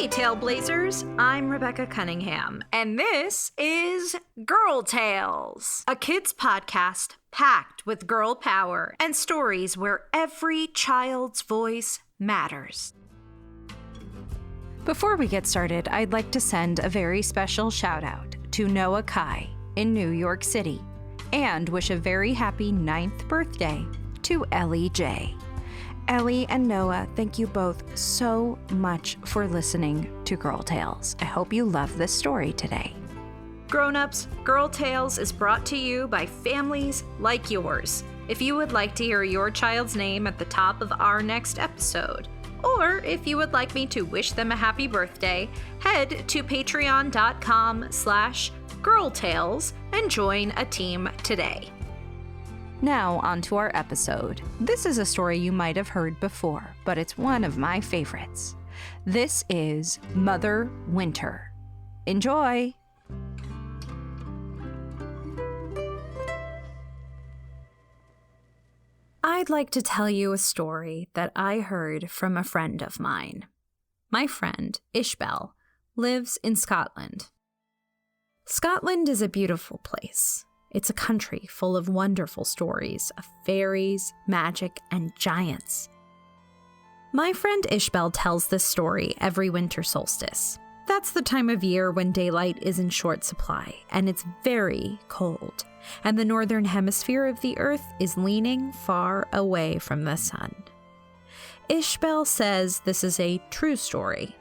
Hey, Tailblazers! I'm Rebecca Cunningham, and this is Girl Tales, a kids' podcast packed with girl power and stories where every child's voice matters. Before we get started, I'd like to send a very special shout out to Noah Kai in New York City and wish a very happy 9th birthday to Ellie J. Ellie and Noah, thank you both so much for listening to Girl Tales. I hope you love this story today. Grownups, Girl Tales is brought to you by families like yours. If you would like to hear your child's name at the top of our next episode, or if you would like me to wish them a happy birthday, head to patreon.com/girltales and join a team today. Now, on to our episode. This is a story you might have heard before, but it's one of my favorites. This is Mother Winter. Enjoy! I'd like to tell you a story that I heard from a friend of mine. My friend, Ishbel, lives in Scotland. Scotland is a beautiful place. It's a country full of wonderful stories of fairies, magic, and giants. My friend Ishbel tells this story every winter solstice. That's the time of year when daylight is in short supply, and it's very cold, and the northern hemisphere of the earth is leaning far away from the sun. Ishbel says this is a true story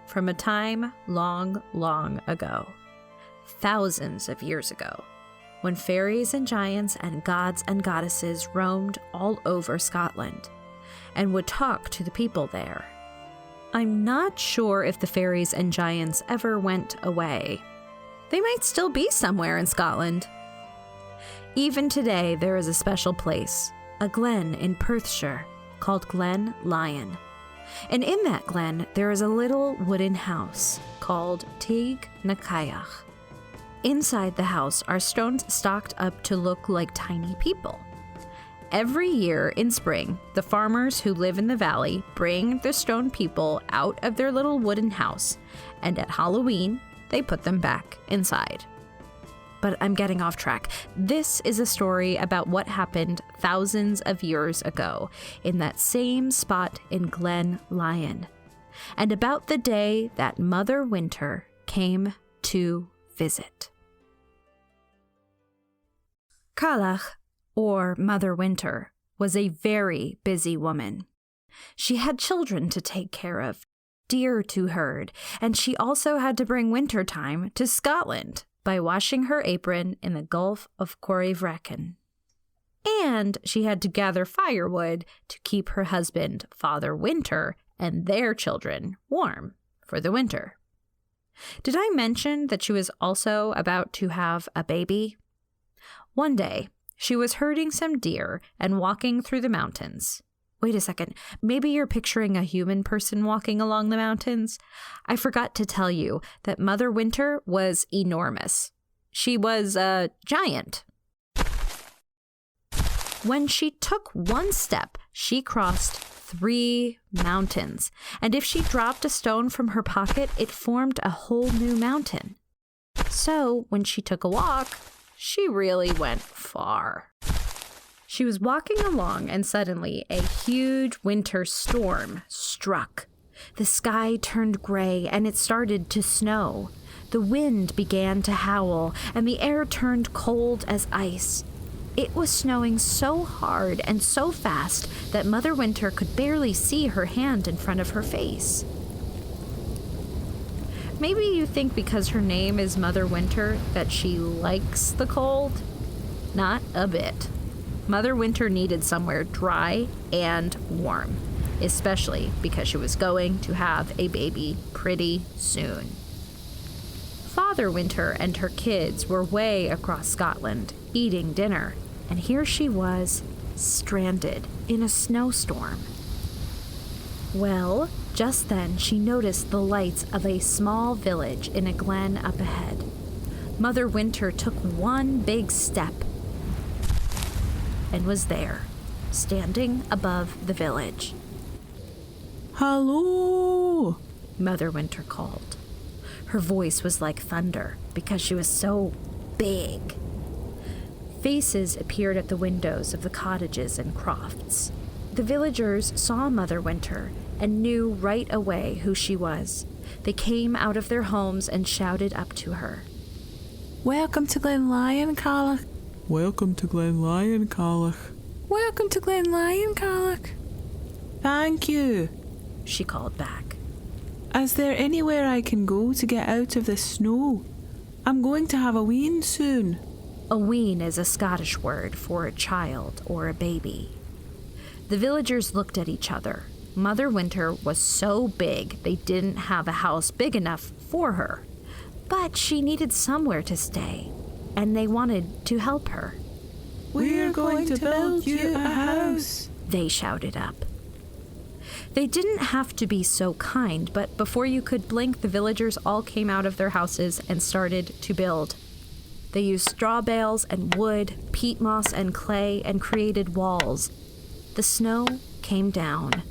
from a time long, long ago, thousands of years ago, when fairies and giants and gods and goddesses roamed all over Scotland and would talk to the people there. I'm not sure if the fairies and giants ever went away. They might still be somewhere in Scotland. Even today, there is a special place, a glen in Perthshire, called Glen Lyon. And in that glen, there is a little wooden house called Tig na Caiach. Inside the house are stones stocked up to look like tiny people. Every year in spring, the farmers who live in the valley bring the stone people out of their little wooden house, and at Halloween, they put them back inside. But I'm getting off track. This is a story about what happened thousands of years ago in that same spot in Glen Lyon, and about the day that Mother Winter came to visit. Caiach, or Mother Winter, was a very busy woman. She had children to take care of, deer to herd, and she also had to bring winter time to Scotland by washing her apron in the Gulf of Corryvreckan. And she had to gather firewood to keep her husband, Father Winter, and their children warm for the winter. Did I mention that she was also about to have a baby? One day, she was herding some deer and walking through the mountains. Wait a second, maybe you're picturing a human person walking along the mountains? I forgot to tell you that Mother Winter was enormous. She was a giant. When she took one step, she crossed 3 mountains, and if she dropped a stone from her pocket, it formed a whole new mountain. So, when she took a walk, she really went far. She was walking along, and suddenly a huge winter storm struck. The sky turned gray, and it started to snow. The wind began to howl, and the air turned cold as ice. It was snowing so hard and so fast that Mother Winter could barely see her hand in front of her face. Maybe you think because her name is Mother Winter that she likes the cold? Not a bit. Mother Winter needed somewhere dry and warm, especially because she was going to have a baby pretty soon. Father Winter and her kids were way across Scotland, eating dinner, and here she was, stranded in a snowstorm. Well, just then she noticed the lights of a small village in a glen up ahead. Mother Winter took one big step and was there, standing above the village. Hello! Mother Winter called. Her voice was like thunder because she was so big. Faces appeared at the windows of the cottages and crofts. The villagers saw Mother Winter and knew right away who she was. They came out of their homes and shouted up to her. "Welcome to Glen Lyon, Cailleach. Welcome to Glen Lyon, Cailleach. Welcome to Glen Lyon, Cailleach. Thank you," she called back. "Is there anywhere I can go to get out of this snow? I'm going to have a wean soon." A wean is a Scottish word for a child or a baby. The villagers looked at each other. Mother Winter was so big they didn't have a house big enough for her. But she needed somewhere to stay, and they wanted to help her. "We're going to build you a house," they shouted up. They didn't have to be so kind, but before you could blink, the villagers all came out of their houses and started to build. They used straw bales and wood, peat moss and clay, and created walls. The snow came down.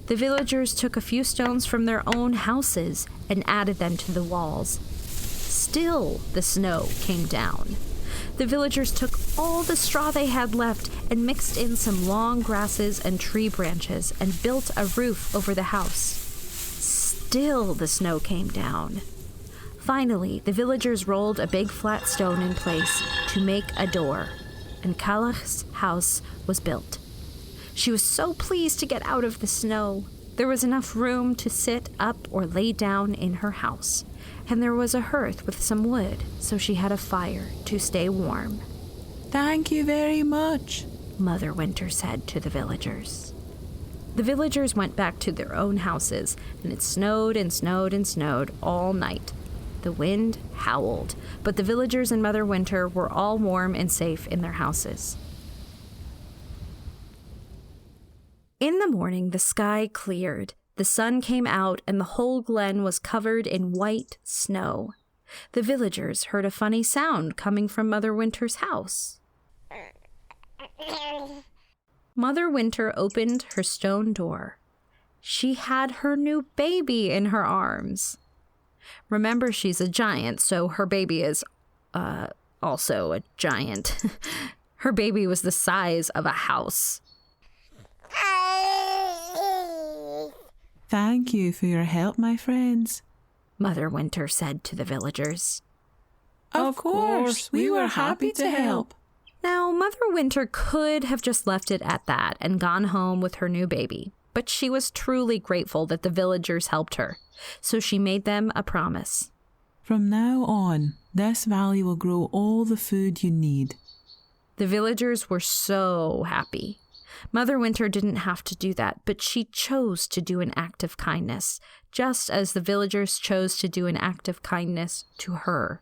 The villagers took a few stones from their own houses and added them to the walls. Still, the snow came down. The villagers took all the straw they had left and mixed in some long grasses and tree branches and built a roof over the house. Still, the snow came down. Finally, the villagers rolled a big flat stone in place to make a door, and Cailleach's house was built. She was so pleased to get out of the snow. There was enough room to sit up or lay down in her house, and there was a hearth with some wood, so she had a fire to stay warm. "Thank you very much," Mother Winter said to the villagers. The villagers went back to their own houses, and it snowed and snowed and snowed all night. The wind howled, but the villagers and Mother Winter were all warm and safe in their houses. In the morning, the sky cleared. The sun came out, and the whole glen was covered in white snow. The villagers heard a funny sound coming from Mother Winter's house. Mother Winter opened her stone door. She had her new baby in her arms. Remember, she's a giant, so her baby is also a giant. Her baby was the size of a house. "Thank you for your help, my friends," Mother Winter said to the villagers. Of course, we were happy to help. Now, Mother Winter could have just left it at that and gone home with her new baby, but she was truly grateful that the villagers helped her, so she made them a promise. "From now on, this valley will grow all the food you need." The villagers were so happy. Mother Winter didn't have to do that, but she chose to do an act of kindness, just as the villagers chose to do an act of kindness to her.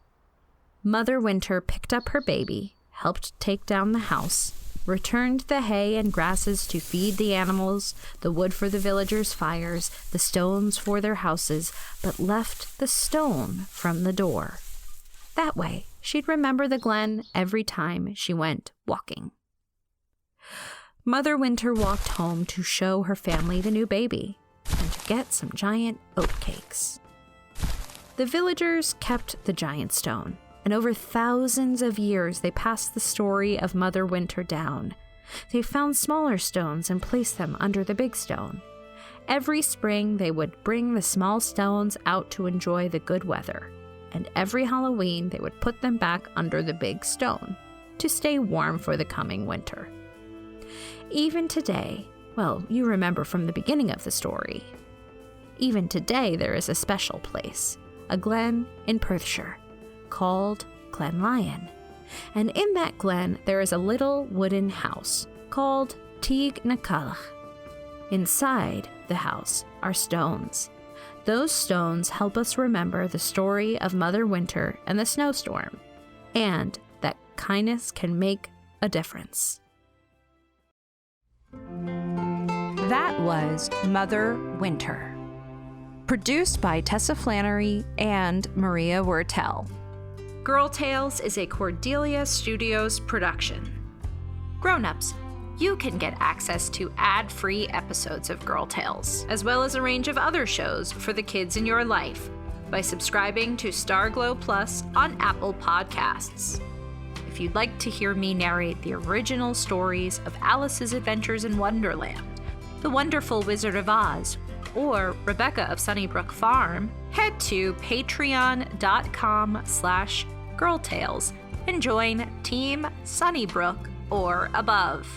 Mother Winter picked up her baby, helped take down the house, returned the hay and grasses to feed the animals, the wood for the villagers' fires, the stones for their houses, but left the stone from the door. That way, she'd remember the glen every time she went walking. Mother Winter walked home to show her family the new baby and to get some giant oatcakes. The villagers kept the giant stone, and over thousands of years they passed the story of Mother Winter down. They found smaller stones and placed them under the big stone. Every spring they would bring the small stones out to enjoy the good weather, and every Halloween they would put them back under the big stone to stay warm for the coming winter. Even today, well, you remember from the beginning of the story, even today there is a special place, a glen in Perthshire, called Glen Lyon. And in that glen there is a little wooden house called Tig na Cailleach. Inside the house are stones. Those stones help us remember the story of Mother Winter and the snowstorm, and that kindness can make a difference. That was Mother Winter, produced by Tessa Flannery and Maria Wurttele. Girl Tales is a Cordelia Studios production. Grownups, you can get access to ad-free episodes of Girl Tales, as well as a range of other shows for the kids in your life, by subscribing to Starglow Plus on Apple Podcasts. If you'd like to hear me narrate the original stories of Alice's Adventures in Wonderland, The Wonderful Wizard of Oz, or Rebecca of Sunnybrook Farm, head to patreon.com/girltales and join Team Sunnybrook or above.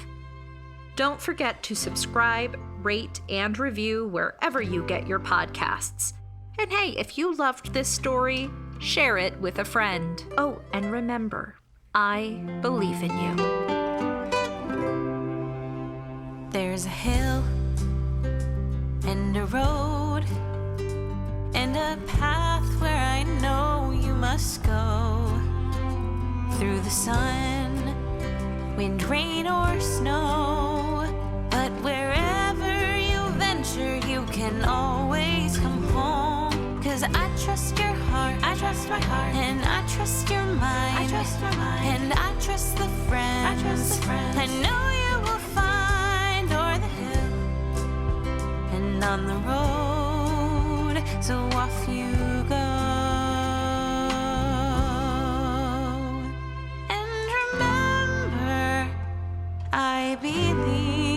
Don't forget to subscribe, rate, and review wherever you get your podcasts. And hey, if you loved this story, share it with a friend. Oh, and remember, I believe in you. There's a hill and a road and a path where I know you must go. Through the sun, wind, rain, or snow. But wherever you venture, you can always come home. 'Cause I trust your heart, I trust my heart, and I trust your mind, I trust my mind, and I trust the friends, I trust the friends I know you will find o'er the hill and on the road. So off you go. I believe.